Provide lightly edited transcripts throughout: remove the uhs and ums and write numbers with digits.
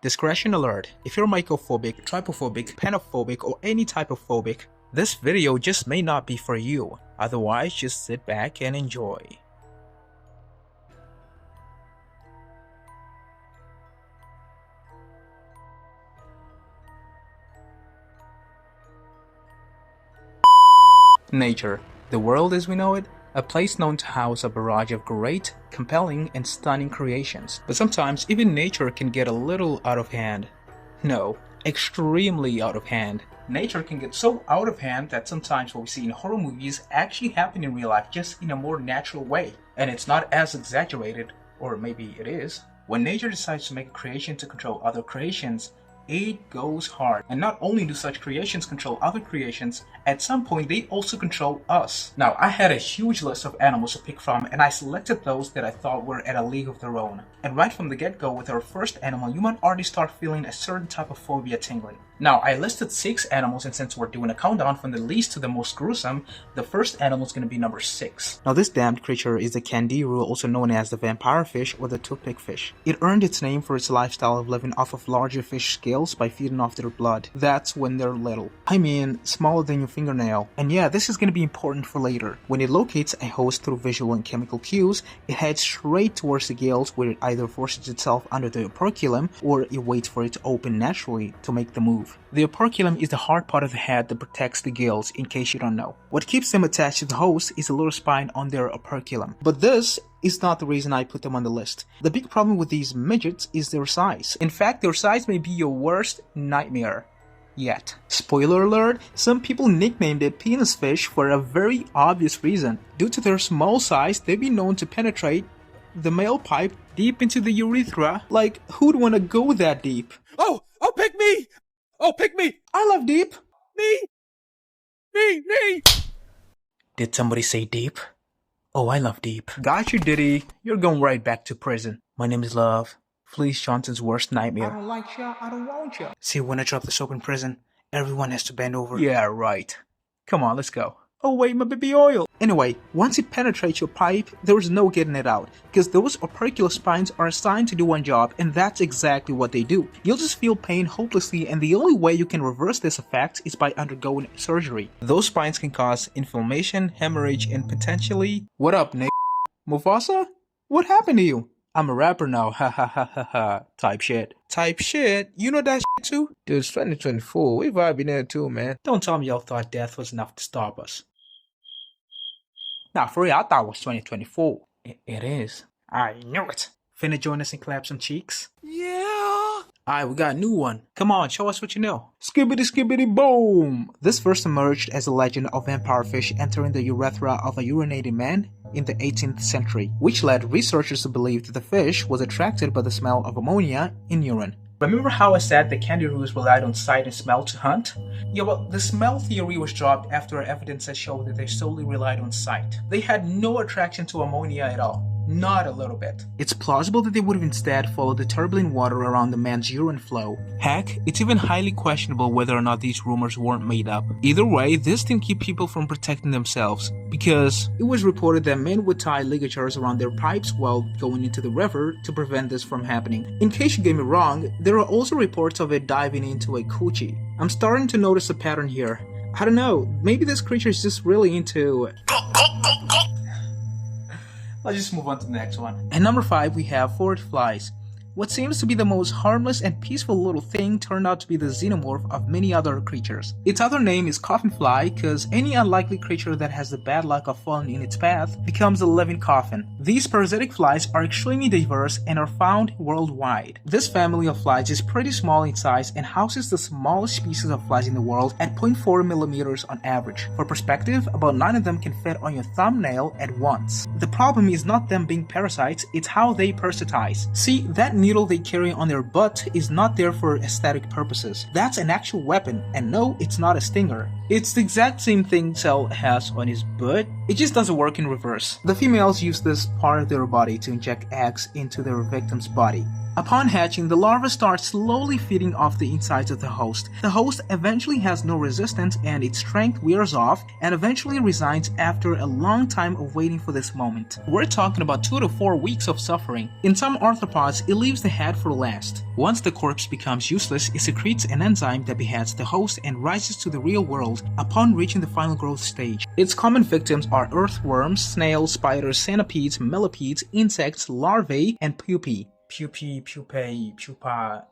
Discretion alert. If you're mycophobic, trypophobic, panophobic, or any type of phobic, this video just may not be for you. Otherwise, just sit back and enjoy. Nature. The world as we know it. A place known to house a barrage of great, compelling, and stunning creations. But sometimes even nature can get a little out of hand. No, extremely out of hand. Nature can get so out of hand that sometimes what we see in horror movies actually happen in real life just in a more natural way. And it's not as exaggerated, or maybe it is. When nature decides to make a creation to control other creations, it goes hard. And not only do such creations control other creations, at some point they also control us. Now, I had a huge list of animals to pick from, and I selected those that I thought were at a league of their own. And right from the get-go with our first animal, you might already start feeling a certain type of phobia tingling. Now, I listed 6 animals, and since we're doing a countdown from the least to the most gruesome, the first animal is going to be number 6. Now, this damned creature is the kangaroo, also known as the vampire fish or the toothpick fish. It earned its name for its lifestyle of living off of larger fish scales by feeding off their blood. That's when they're little. I mean, smaller than your fingernail. And yeah, this is going to be important for later. When it locates a host through visual and chemical cues, it heads straight towards the gills, where it either forces itself under the operculum or it waits for it to open naturally to make the move. The operculum is the hard part of the head that protects the gills, in case you don't know. What keeps them attached to the host is a little spine on their operculum. But this is not the reason I put them on the list. The big problem with these midgets is their size. In fact, their size may be your worst nightmare yet. Spoiler alert, some people nicknamed it penis fish for a very obvious reason. Due to their small size, they've been known to penetrate the male pipe deep into the urethra. Like, who'd want to go that deep? Oh, pick me! Oh, pick me! I love deep. Me! Did somebody say deep? Oh, I love deep. Got you, Diddy. You're going right back to prison. My name is Love. Felice Johnson's worst nightmare. I don't like you. I don't want you. See, when I drop the soap in prison, everyone has to bend over. Yeah, right. Come on, let's go. Oh wait, my baby oil. Anyway, once it penetrates your pipe, there's no getting it out, because those opercular spines are assigned to do one job, and that's exactly what they do. You'll just feel pain hopelessly, and the only way you can reverse this effect is by undergoing surgery. Those spines can cause inflammation, hemorrhage, and potentially... What up, Nate? Mufasa? What happened to you? I'm a rapper now, ha ha ha ha ha, type shit. Type shit? You know that shit too? Dude, it's 2024, we vibing there too, man. Don't tell me y'all thought death was enough to stop us. Nah, for real, I thought it was 2024. It is. I knew it. Finna join us and clap some cheeks? Yeah! Alright, we got a new one. Come on, show us what you know. Skibbity skibbity boom! This first emerged as a legend of vampire fish entering the urethra of a urinating man in the 18th century, which led researchers to believe that the fish was attracted by the smell of ammonia in urine. Remember how I said the kangaroos relied on sight and smell to hunt? Yeah, well, the smell theory was dropped after evidence had showed that they solely relied on sight. They had no attraction to ammonia at all. Not a little bit. It's plausible that they would have instead followed the turbulent water around the man's urine flow. Heck, it's even highly questionable whether or not these rumors weren't made up. Either way, this didn't keep people from protecting themselves, because it was reported that men would tie ligatures around their pipes while going into the river to prevent this from happening. In case you get me wrong, there are also reports of it diving into a coochie. I'm starting to notice a pattern here. I don't know, maybe this creature is just really into... Let's just move on to the next one. At number 5, we have forage flies. What seems to be the most harmless and peaceful little thing turned out to be the xenomorph of many other creatures. Its other name is coffin fly because any unlikely creature that has the bad luck of falling in its path becomes a living coffin. These parasitic flies are extremely diverse and are found worldwide. This family of flies is pretty small in size and houses the smallest species of flies in the world at 0.4 millimeters on average. For perspective, about 9 of them can fit on your thumbnail at once. The problem is not them being parasites, it's how they parasitize. See, that needle they carry on their butt is not there for aesthetic purposes. That's an actual weapon, and no, it's not a stinger. It's the exact same thing Cell has on his butt, it just doesn't work in reverse. The females use this part of their body to inject eggs into their victim's body. Upon hatching, the larva starts slowly feeding off the insides of the host. The host eventually has no resistance and its strength wears off and eventually resigns after a long time of waiting for this moment. We're talking about 2 to 4 weeks of suffering. In some arthropods, it leaves the head for last. Once the corpse becomes useless, it secretes an enzyme that beheads the host and rises to the real world upon reaching the final growth stage. Its common victims are earthworms, snails, spiders, centipedes, millipedes, insects, larvae, and pupae. Pupa.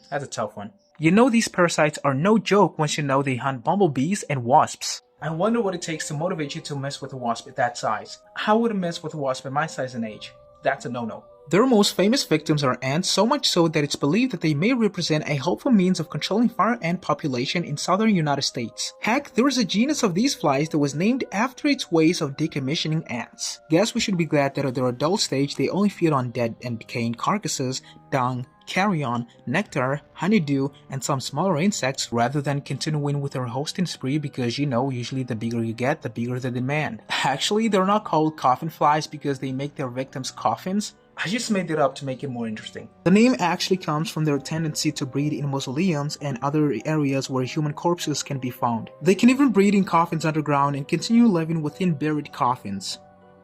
That's a tough one. You know these parasites are no joke once you know they hunt bumblebees and wasps. I wonder what it takes to motivate you to mess with a wasp at that size. How would a mess with a wasp at my size and age? That's a no-no. Their most famous victims are ants, so much so that it's believed that they may represent a helpful means of controlling fire ant population in southern United States. Heck, there is a genus of these flies that was named after its ways of decommissioning ants. Guess we should be glad that at their adult stage they only feed on dead and decaying carcasses, dung, carrion, nectar, honeydew, and some smaller insects rather than continuing with their hosting spree because usually the bigger you get, the bigger the demand. Actually, they're not called coffin flies because they make their victims coffins. I just made it up to make it more interesting. The name actually comes from their tendency to breed in mausoleums and other areas where human corpses can be found. They can even breed in coffins underground and continue living within buried coffins.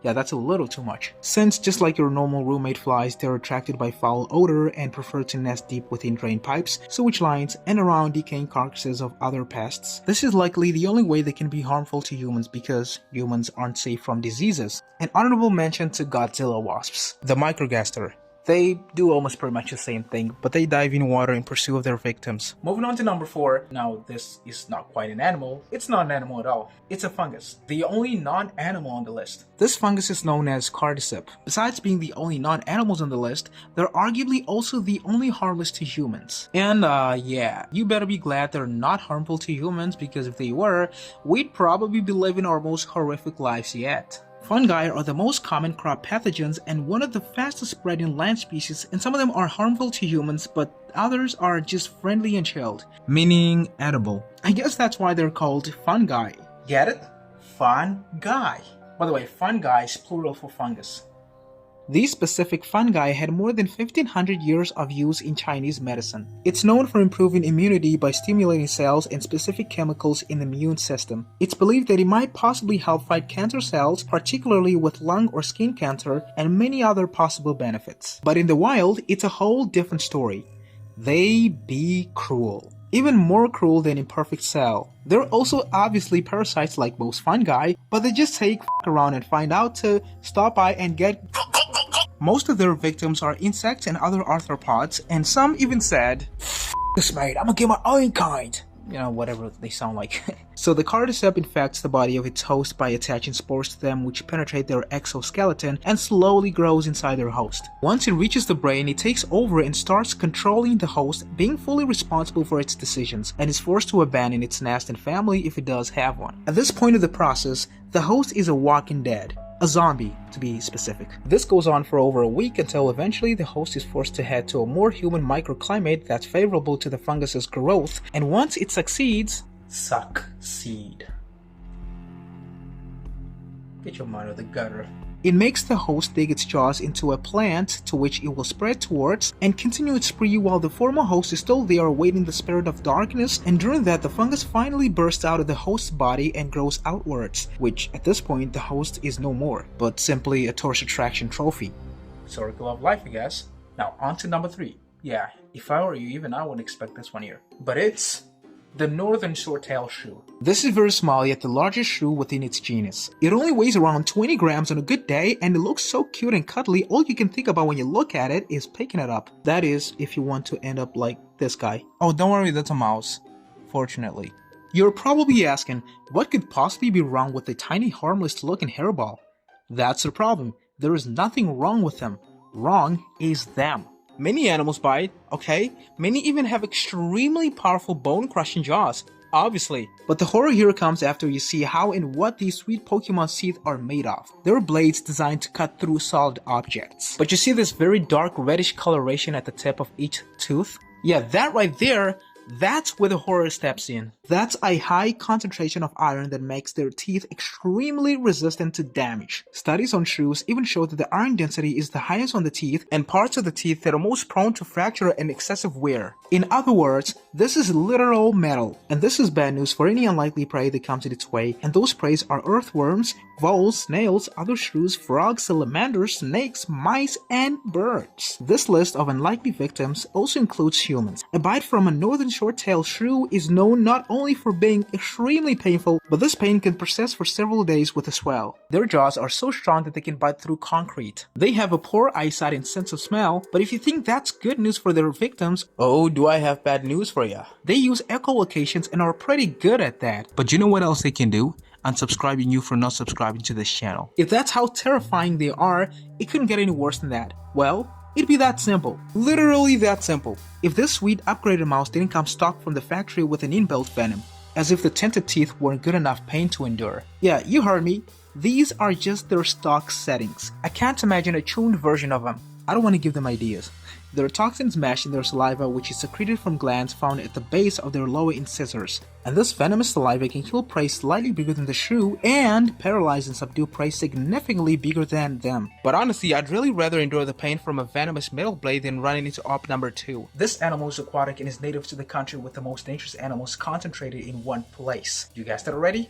Yeah, that's a little too much. Since, just like your normal roommate flies, they're attracted by foul odor and prefer to nest deep within drain pipes, sewage lines, and around decaying carcasses of other pests. This is likely the only way they can be harmful to humans because humans aren't safe from diseases. An honorable mention to Godzilla wasps, the microgaster. They do almost pretty much the same thing, but they dive in water in pursuit of their victims. Moving on to number 4. Now, this is not quite an animal. It's not an animal at all. It's a fungus, the only non-animal on the list. This fungus is known as cordyceps. Besides being the only non-animals on the list, they're arguably also the only harmless to humans. And yeah, you better be glad they're not harmful to humans because if they were, we'd probably be living our most horrific lives yet. Fungi are the most common crop pathogens and one of the fastest spreading land species, and some of them are harmful to humans, but others are just friendly and chilled, meaning edible. I guess that's why they're called fungi. Get it? Fungi. By the way, fungi is plural for fungus. These specific fungi had more than 1500 years of use in Chinese medicine. It's known for improving immunity by stimulating cells and specific chemicals in the immune system. It's believed that it might possibly help fight cancer cells, particularly with lung or skin cancer, and many other possible benefits. But in the wild, it's a whole different story. They be cruel. Even more cruel than imperfect cell. They're also obviously parasites like most fungi, but they just take around and find out to stop by and get. Most of their victims are insects and other arthropods, and some even said, "F this mate, I'm gonna get my own kind." Whatever they sound like. So the cordyceps infects the body of its host by attaching spores to them which penetrate their exoskeleton and slowly grows inside their host. Once it reaches the brain, it takes over and starts controlling the host, being fully responsible for its decisions, and is forced to abandon its nest and family if it does have one. At this point of the process, the host is a walking dead. A zombie, to be specific. This goes on for over a week until eventually the host is forced to head to a more human microclimate that's favorable to the fungus's growth, and once it succeeds, succeed. Get your mind out of the gutter. It makes the host dig its jaws into a plant to which it will spread towards and continue its spree while the former host is still there awaiting the spirit of darkness, and during that the fungus finally bursts out of the host's body and grows outwards, which at this point the host is no more, but simply a tourist attraction trophy. Circle of life, I guess. Now on to number 3. Yeah, if I were you, even I wouldn't expect this one here. But it's the northern swordtail shrew. This is very small yet the largest shrew within its genus. It only weighs around 20 grams on a good day and it looks so cute and cuddly, all you can think about when you look at it is picking it up. That is, if you want to end up like this guy. Oh, don't worry, that's a mouse. Fortunately. You're probably asking, what could possibly be wrong with a tiny harmless looking hairball? That's the problem. There is nothing wrong with them. Wrong is them. Many animals bite, okay? Many even have extremely powerful bone-crushing jaws, obviously. But the horror here comes after you see how and what these sweet Pokemon teeth are made of. They're blades designed to cut through solid objects. But you see this very dark reddish coloration at the tip of each tooth? Yeah, that right there, That's where the horror steps in. That's a high concentration of iron that makes their teeth extremely resistant to damage. Studies on shrews even show that the iron density is the highest on the teeth and parts of the teeth that are most prone to fracture and excessive wear. In other words, this is literal metal. And this is bad news for any unlikely prey that comes in its way, and those preys are earthworms, voles, snails, other shrews, frogs, salamanders, snakes, mice, and birds. This list of unlikely victims also includes humans. A bite from a northern short-tailed shrew is known not only for being extremely painful, but this pain can persist for several days with a swell. Their jaws are so strong that they can bite through concrete. They have a poor eyesight and sense of smell, but if you think that's good news for their victims, oh, do I have bad news for ya. They use echolocations and are pretty good at that. But you know what else they can do? Unsubscribing you for not subscribing to this channel. If that's how terrifying they are, it couldn't get any worse than that. Well, it'd be that simple. Literally that simple. If this sweet upgraded mouse didn't come stock from the factory with an inbuilt venom. As if the tinted teeth weren't good enough pain to endure. Yeah, you heard me. These are just their stock settings. I can't imagine a tuned version of them. I don't want to give them ideas. There are toxins mashed in their saliva which is secreted from glands found at the base of their lower incisors. And this venomous saliva can kill prey slightly bigger than the shrew and paralyze and subdue prey significantly bigger than them. But honestly, I'd really rather endure the pain from a venomous metal blade than running into op number 2. This animal is aquatic and is native to the country with the most dangerous animals concentrated in one place. You guessed it already?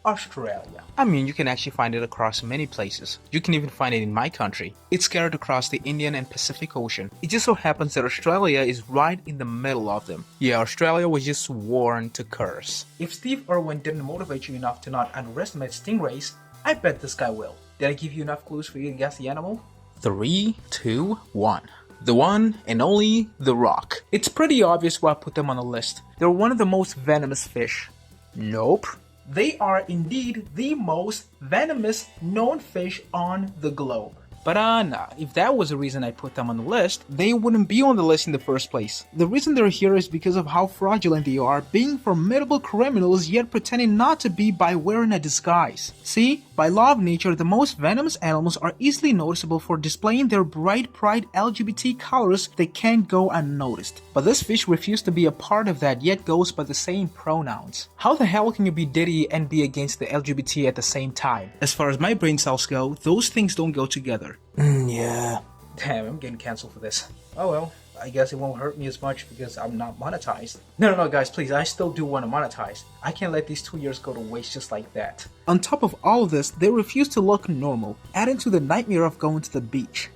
Australia. I mean, you can actually find it across many places. You can even find it in my country. It's scattered across the Indian and Pacific Ocean. It just so happens that Australia is right in the middle of them. Yeah, Australia was just sworn to curse. If Steve Irwin didn't motivate you enough to not underestimate stingrays, I bet this guy will. Did I give you enough clues for you to guess the animal? 3, 2, 1. The one and only the rock. It's pretty obvious why I put them on the list. They're one of the most venomous fish. Nope. They are indeed the most venomous known fish on the globe. But nah, if that was the reason I put them on the list, they wouldn't be on the list in the first place. The reason they're here is because of how fraudulent they are, being formidable criminals yet pretending not to be by wearing a disguise. See, by law of nature, the most venomous animals are easily noticeable for displaying their bright pride LGBT colors that can't go unnoticed. But this fish refused to be a part of that, yet goes by the same pronouns. How the hell can you be Diddy and be against the LGBT at the same time? As far as my brain cells go, those things don't go together. Yeah. Damn, I'm getting cancelled for this. Oh well, I guess it won't hurt me as much because I'm not monetized. No, guys, please, I still do want to monetize. I can't let these 2 years go to waste just like that. On top of all of this, they refuse to look normal, adding to the nightmare of going to the beach.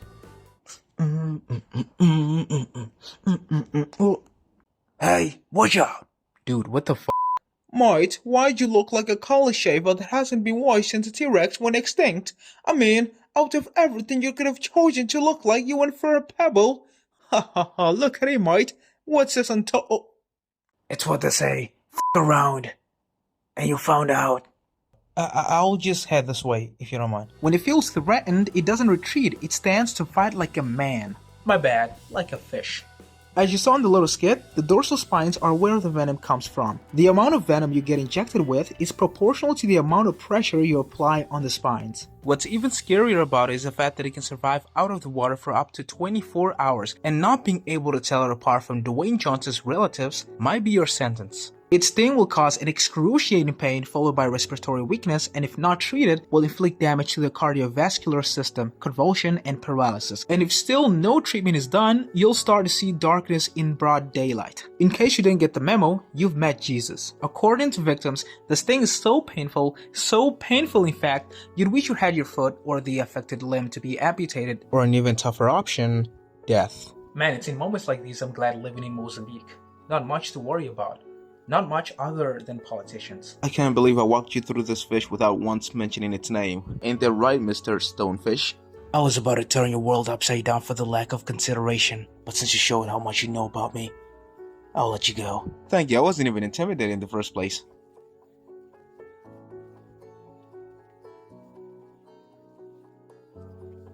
Hey, watch out! Dude, what the f***? Mate, why'd you look like a collar shaver that hasn't been washed since the T-Rex went extinct? I mean, out of everything you could have chosen to look like, you went for a pebble. Ha ha ha, look at him, mate. What's this on top? Oh. It's what they say. F*** around. And you found out. I'll just head this way, if you don't mind. When it feels threatened, it doesn't retreat. It stands to fight like a man. My bad, like a fish. As you saw in the little skit, the dorsal spines are where the venom comes from. The amount of venom you get injected with is proportional to the amount of pressure you apply on the spines. What's even scarier about it is the fact that it can survive out of the water for up to 24 hours, and not being able to tell it apart from Dwayne Johnson's relatives might be your sentence. Its sting will cause an excruciating pain followed by respiratory weakness, and if not treated, will inflict damage to the cardiovascular system, convulsion, and paralysis. And if still no treatment is done, you'll start to see darkness in broad daylight. In case you didn't get the memo, you've met Jesus. According to victims, the sting is so painful in fact, you'd wish you had your foot or the affected limb to be amputated, or an even tougher option, death. Man, it's in moments like these I'm glad living in Mozambique. Not much to worry about. Not much other than politicians. I can't believe I walked you through this fish without once mentioning its name. Ain't that right, Mr. Stonefish? I was about to turn your world upside down for the lack of consideration, but since you showed how much you know about me, I'll let you go. Thank you, I wasn't even intimidated in the first place.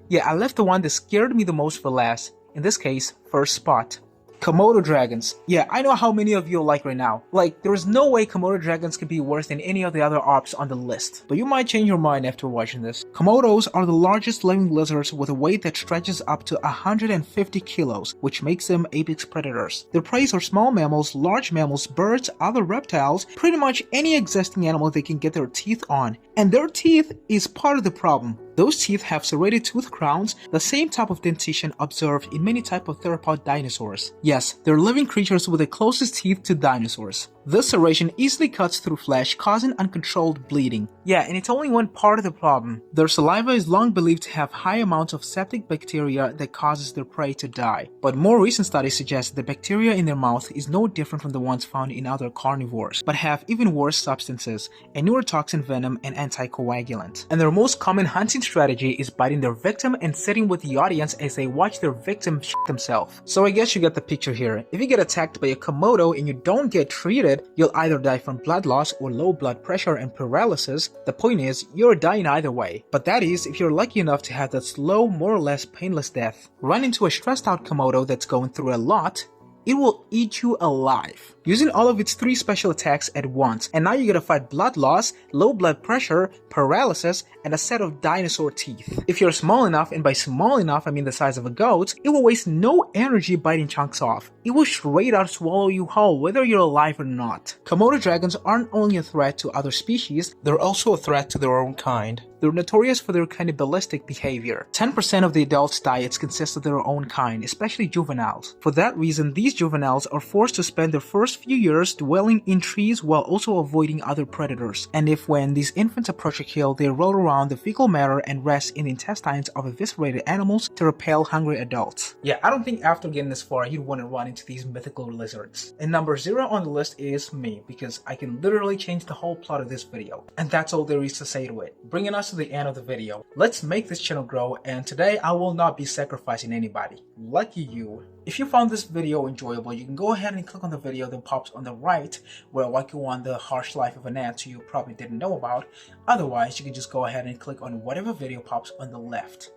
Yeah, I left the one that scared me the most for last. In this case, first spot. Komodo dragons. Yeah, I know how many of you are like right now. Like, there is no way Komodo dragons can be worse than any of the other ops on the list. But you might change your mind after watching this. Komodos are the largest living lizards with a weight that stretches up to 150 kilos, which makes them apex predators. Their prey are small mammals, large mammals, birds, other reptiles, pretty much any existing animal they can get their teeth on. And their teeth is part of the problem. Those teeth have serrated tooth crowns, the same type of dentition observed in many types of theropod dinosaurs. Yes, they're living creatures with the closest teeth to dinosaurs. This serration easily cuts through flesh, causing uncontrolled bleeding. Yeah, and it's only one part of the problem. Their saliva is long believed to have high amounts of septic bacteria that causes their prey to die. But more recent studies suggest the bacteria in their mouth is no different from the ones found in other carnivores, but have even worse substances, a neurotoxin, venom, and anticoagulant. And their most common hunting strategy is biting their victim and sitting with the audience as they watch their victim shit themselves. So I guess you get the picture here. If you get attacked by a Komodo and you don't get treated, you'll either die from blood loss or low blood pressure and paralysis. The point is, you're dying either way. But that is if you're lucky enough to have that slow, more or less painless death. Run into a stressed out Komodo that's going through a lot, it will eat you alive, using all of its 3 special attacks at once. And now you gotta fight blood loss, low blood pressure, paralysis, and a set of dinosaur teeth. If you're small enough, and by small enough I mean the size of a goat, it will waste no energy biting chunks off. It will straight out swallow you whole whether you're alive or not. Komodo dragons aren't only a threat to other species, they're also a threat to their own kind. They're notorious for their cannibalistic behavior. 10% of the adults' diets consist of their own kind, especially juveniles. For that reason, these juveniles are forced to spend their first few years dwelling in trees while also avoiding other predators. And if when these infants approach a kill, they roll around the fecal matter and rest in the intestines of eviscerated animals to repel hungry adults. Yeah, I don't think after getting this far, you'd want to run into these mythical lizards. And number 0 on the list is me, because I can literally change the whole plot of this video. And that's all there is to say to it. Bringing us to the end of the video. Let's make this channel grow, and today I will not be sacrificing anybody. Lucky you. If you found this video enjoyable, you can go ahead and click on the video that pops on the right where I walk you on the harsh life of an ant you probably didn't know about. Otherwise, you can just go ahead and click on whatever video pops on the left.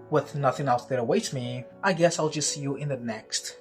With nothing else that awaits me, I guess I'll just see you in the next